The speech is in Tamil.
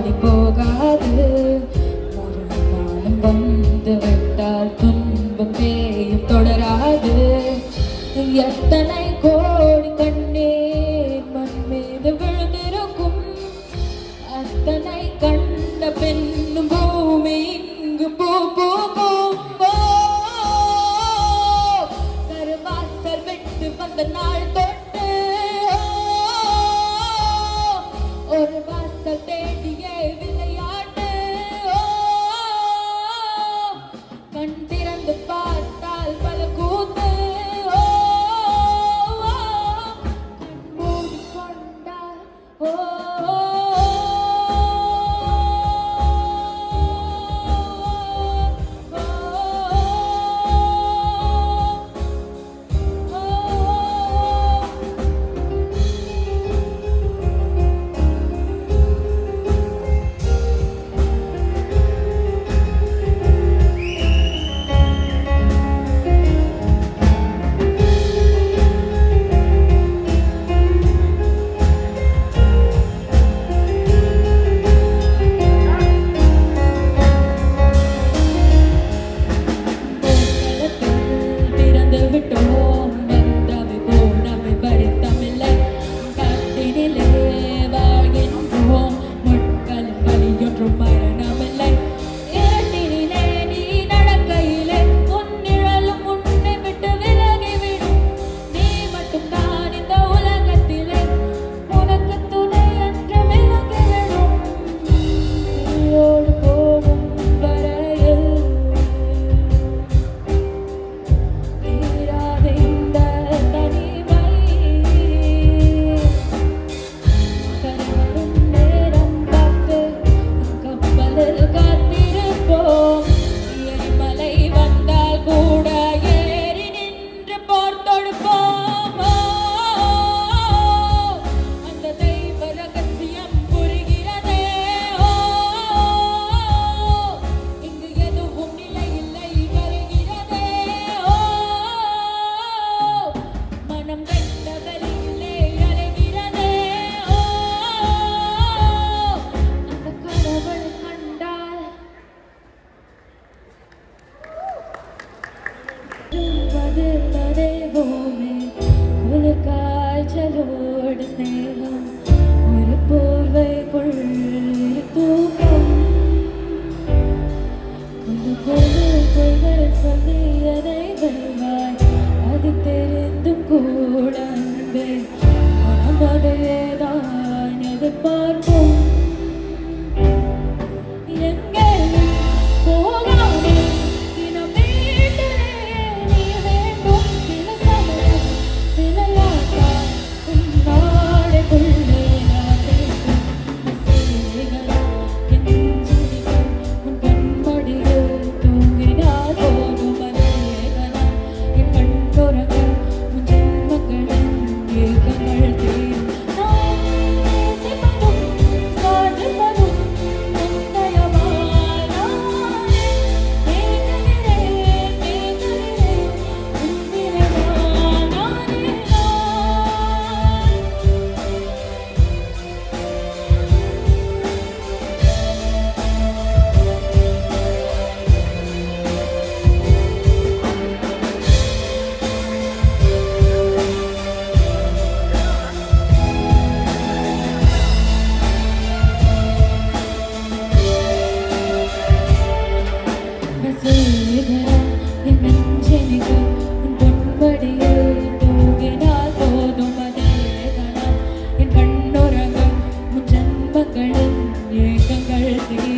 ஓடி போகாது. மறுநாளும் வந்து விட்டால் துன்பம் பேயும் தொடராது. எத்தனை கோடி கண்ணீர் மண் மீது விழுந்திருக்கும். அத்தனை கண்ட பெண்ணும் பூமி இங்கு பூ பூக்கும். கருவாசல் விட்டு வந்த நாள் தொட்டு ஒரு வாசல் தேடிய விளையாட்டு. கண் திறந்து பார்த்தால் பல கூத்து. கண் மூடி கொண்டால் காய்ச்சலோடு ஸ்நேகம் ஒரு போர்வைக்குள் தூக்கம். ஒரு பொருள் சொல்லியதை வெல்வாய் அது தெரிந்தும் கூட அன்பே மனம் அதையேதான் எதிர்பார்ப்போம். ஏக்கங்கள்